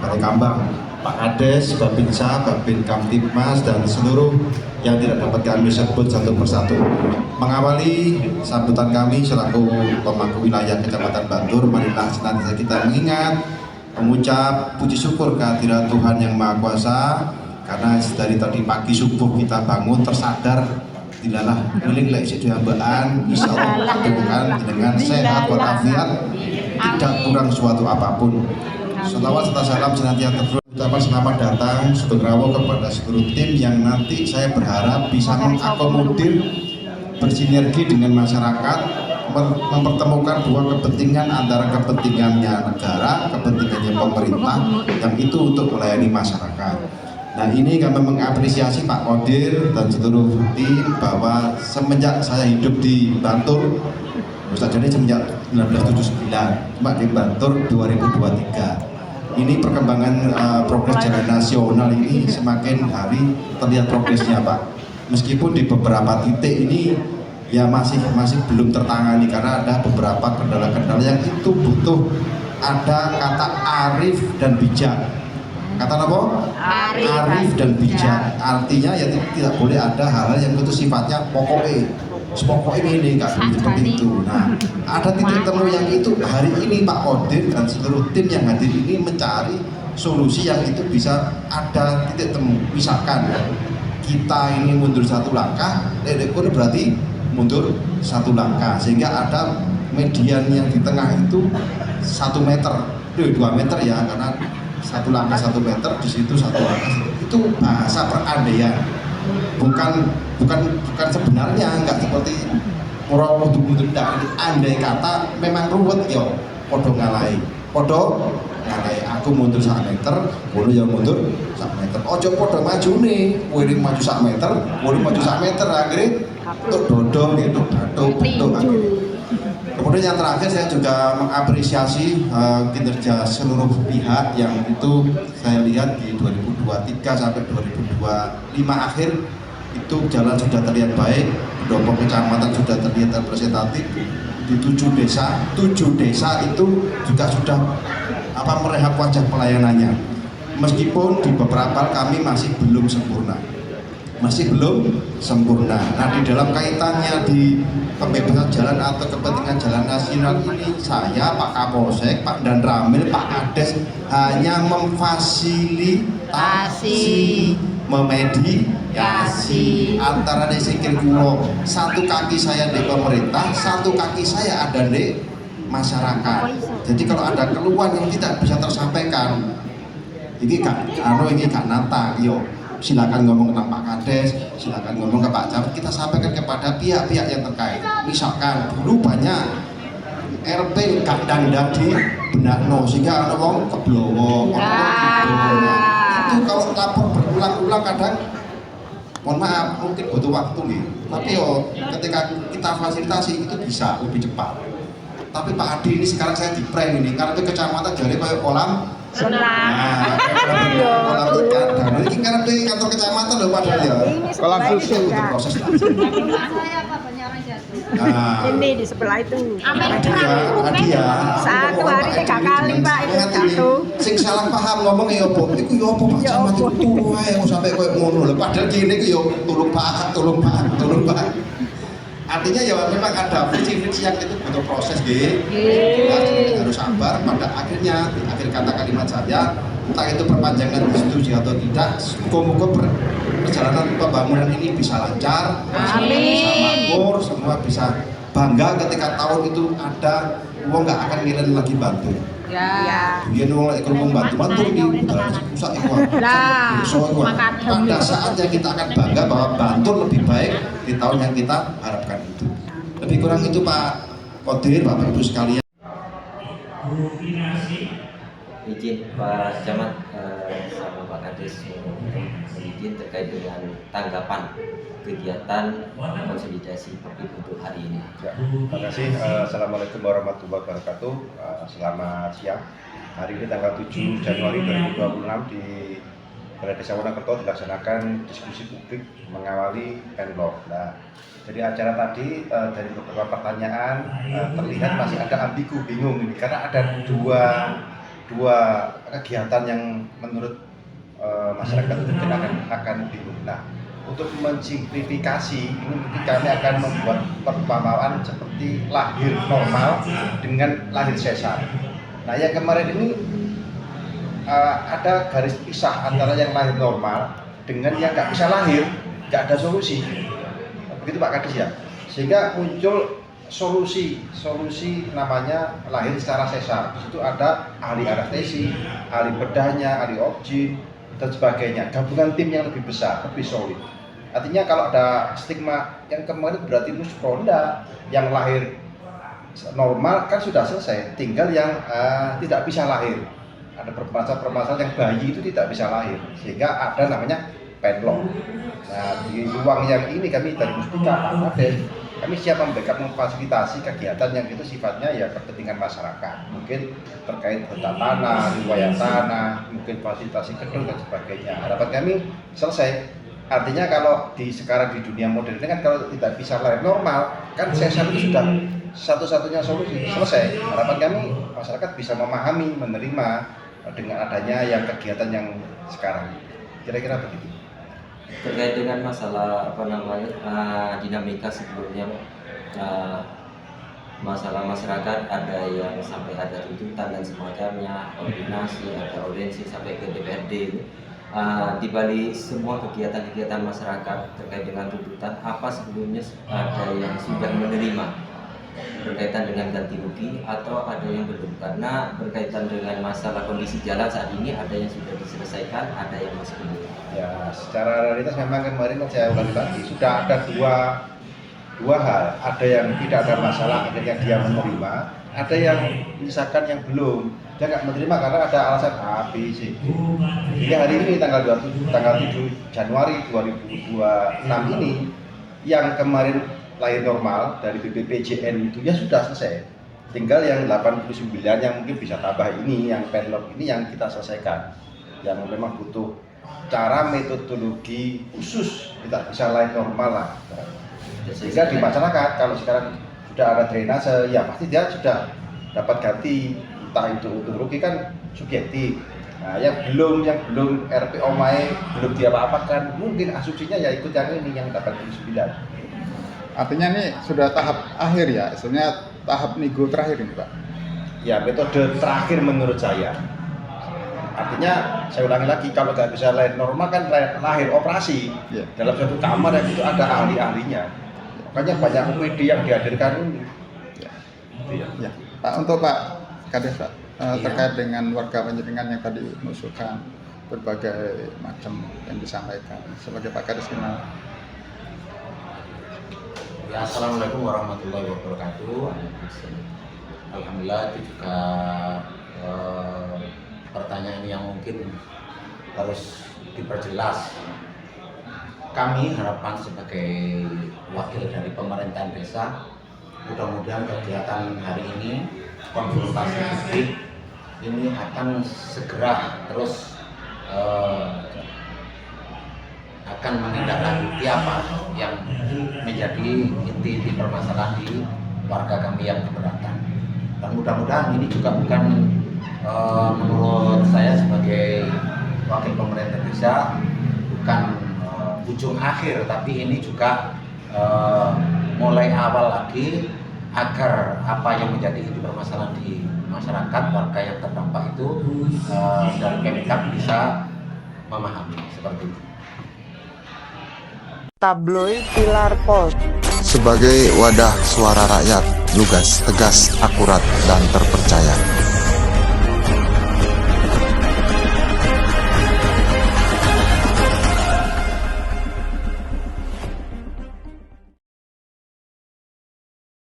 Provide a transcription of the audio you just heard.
Balai Kambang, Pak Kades, Babinsa, Babin Kamtipmas, dan seluruh yang tidak dapat kami sebut satu persatu. Mengawali sambutan kami selaku pemangku wilayah Kecamatan Bantur, marilah senantiasa kita mengingat, mengucap puji syukur kehadirat Tuhan Yang Maha Kuasa, karena dari tadi pagi subuh kita bangun tersadar dilalah milik lek sedambaan, insya Allah dengan sehat walafiat, tidak kurang suatu apapun. Selawat serta salam senantiasa ucapan selamat datang Sugeng kepada seluruh tim yang nanti saya berharap bisa mengakomodir, bersinergi dengan masyarakat, mempertemukan dua kepentingan antara kepentingannya negara, kepentingannya pemerintah, yang itu untuk melayani masyarakat. Nah, ini kami mengapresiasi Pak Kodir dan seluruh tim bahwa semenjak saya hidup di Bantur, jadi semenjak 1979, Pak di Bantur 2023. Ini perkembangan progres jalan nasional ini semakin hari terlihat progresnya, Pak. Meskipun di beberapa titik ini ya masih belum tertangani karena ada beberapa kendala-kendala yang itu butuh ada kata arif dan bijak. Kata apa? Arif dan bijak. Artinya ya tidak boleh ada hal-hal yang itu sifatnya pokoknya ini nggak seperti itu. Nah, ada titik temu yang itu hari ini Pak Kodir dan seluruh tim yang hadir ini mencari solusi yang itu bisa ada titik temu. Misalkan kita ini mundur satu langkah, Dedekun berarti mundur satu langkah, sehingga ada median yang di tengah itu 1 meter, 2 meter ya, karena satu langkah 1 meter, di situ satu langkah. Itu bahasa perandaian. Bukan sebenarnya enggak seperti orang mundur ini. Andai kata memang ruwet ya podo ngalai aku mundur 1 meter, boleh yang mundur 1 meter. Ojo podo maju nih, wiring maju 1 meter, boleh maju 1 meter, akhirnya untuk dodong gitu, batuk akhirnya. Kemudian yang terakhir saya juga mengapresiasi kinerja seluruh pihak yang itu saya lihat di 2023 sampai 2025 akhir itu jalan sudah terlihat baik, pendopo kecamatan sudah terlihat representatif di 7 desa itu juga sudah merehab wajah pelayanannya. Meskipun di beberapa kami masih belum sempurna. Nah, di dalam kaitannya di pembebasan jalan atau kepentingan jalan nasional ini, saya Pak Kapolsek, Pak Dan Ramil, Pak Kades hanya memfasilitasi, memediasi antara sikil kulo. Satu kaki saya di pemerintah, satu kaki saya ada di masyarakat. Jadi kalau ada keluhan yang tidak bisa tersampaikan, ini gak nata, yo. Silakan ngomong ke Pak Kades, silakan ngomong ke Pak Camat, kita sampaikan kepada pihak-pihak yang terkait. Misalkan dulu banyak RP gak dandang di benakno sehingga ada orang keblowo, itu kalau lapor berulang-ulang kadang, mohon maaf mungkin butuh waktu nih, tapi ketika kita fasilitasi itu bisa lebih cepat. Tapi Pak Adi ini sekarang saya di prank ini karena itu kecamatan jadi kayak kolam kolam ikan. Dan ini karena di kantor kecamatan loh padahal ya. Kolam susu. Proses. Ini di sebelah itu. Hadiah. Satu hari 3 kali Pak itu satu. Sing salah paham ngomong ya opo. Iku ya opo Pak Camat iku turu ae sampai koyo ngono lho. Padahal gini ku ya tolong Pak. Artinya ya memang ada friksi-friksi yang itu butuh proses jadi harus sabar. Pada akhirnya di akhir kata kalimat saya, entah itu perpanjangan disetujui atau tidak, semoga perjalanan pembangunan ini bisa lancar, bisa makmur, semua bisa bangga ketika tahun itu ada uang nggak akan ngilen lagi bantu. Ya. Dia nuang lagi kalau bantu di pusat itu. Pada saatnya kita akan bangga bahwa Bantul lebih baik di tahun yang kita harapkan itu. Lebih kurang itu Pak Kodir, Bapak Ibu sekalian. Izin Pak Camat sama Pak Kades izin terkait dengan tanggapan kegiatan konsolidasi Papip untuk hari ini. Ya, terima kasih. Assalamualaikum warahmatullahi wabarakatuh. Selamat siang. Hari ini tanggal 7 Januari 2026 di Balai Desa Wonokerto dilaksanakan diskusi publik mengawali Penlov. Nah, jadi acara tadi dari beberapa pertanyaan terlihat masih ada ambigu, bingung ini karena ada dua dua kegiatan yang menurut masyarakat itu mungkin akan bingung. Nah, untuk mensimplifikasi ini mungkin kami akan membuat perumpamaan seperti lahir normal dengan lahir sesar. Nah, yang kemarin ini ada garis pisah antara yang lahir normal dengan yang nggak bisa lahir, nggak ada solusi. Begitu Pak Kadis ya. Sehingga muncul solusi namanya lahir secara sesar. Di situ ada ahli anestesi, ahli bedahnya, ahli obgyn dan sebagainya. Gabungan tim yang lebih besar, lebih solid. Artinya kalau ada stigma yang kemarin berarti musproda, yang lahir normal kan sudah selesai, tinggal yang tidak bisa lahir. Ada permasalahan yang bayi itu tidak bisa lahir, sehingga ada namanya penlock. Nah, di ruang yang ini kami dari Mustika Pak Kades, kami siap membackup, memfasilitasi kegiatan yang itu sifatnya ya kepentingan masyarakat, mungkin terkait tata tanah, riwayat tanah, mungkin fasilitasi gedung dan sebagainya. Harapan kami selesai. Artinya kalau sekarang di dunia modern ini kan kalau tidak bisa lahir normal, kan sesar itu sudah satu-satunya solusi, selesai. Harapan kami masyarakat bisa memahami, menerima dengan adanya yang kegiatan yang sekarang. Kira-kira begitu. Terkait dengan masalah dinamika sebelumnya, masalah masyarakat ada yang sampai ada tuntutan dan semacamnya, koordinasi, ada audiensi sampai ke DPRD. Di balik semua kegiatan-kegiatan masyarakat terkait dengan tuntutan, apa sebelumnya ada yang sudah menerima berkaitan dengan ganti rugi atau ada yang belum? Karena berkaitan dengan masalah kondisi jalan saat ini ada yang sudah diselesaikan, ada yang masih belum. Ya, secara realitas memang kemarin saya ulangi lagi sudah ada dua hal. Ada yang tidak ada masalah akhirnya dia menerima, ada yang misalkan yang belum, dia nggak menerima karena ada alasan A, B, C. Jadi hari ini tanggal 7 Januari 2026 ini yang kemarin lahir normal dari BPJN itu ya sudah selesai. Tinggal yang 89 yang mungkin bisa tambah ini, yang penlock ini yang kita selesaikan. Yang memang butuh cara metodologi khusus, tidak bisa lahir normal lah. Sehingga di masyarakat kalau sekarang sudah ada drainase, ya pasti dia sudah dapat ganti, entah itu untung rugi kan subjektif. Nah, yang belum RPO belum dia apa-apakan, mungkin asumsinya ya ikut yang ini yang 89. Artinya ini sudah tahap akhir ya, sebenarnya tahap nego terakhir ini Pak? Ya, metode terakhir menurut saya. Artinya, saya ulangi lagi, kalau nggak bisa lahir normal kan lahir operasi. Ya. Dalam satu kamar yang itu ada ahli-ahlinya. Makanya banyak UPD yang dihadirkan ini. Ya. Pak, untuk Pak Kades Pak, terkait dengan warga panjenengan yang tadi mengusulkan berbagai macam yang disampaikan, sebagai Pak Kades gimana? Ya, Assalamualaikum warahmatullahi wabarakatuh. Alhamdulillah itu juga pertanyaan yang mungkin harus diperjelas. Kami harapan sebagai wakil dari pemerintahan desa, mudah-mudahan kegiatan hari ini, konsultasi publik ini akan segera terus akan menindaklanjuti apa yang menjadi inti permasalahan di warga kami yang keberatan. Dan mudah-mudahan ini juga bukan menurut saya sebagai wakil pemerintah desa bukan ujung akhir, tapi ini juga mulai awal lagi agar apa yang menjadi inti permasalahan di masyarakat warga yang terdampak itu dari Pemkab bisa memahami seperti itu. Tabloid Pilar Post sebagai wadah suara rakyat, lugas, tegas, akurat, dan terpercaya.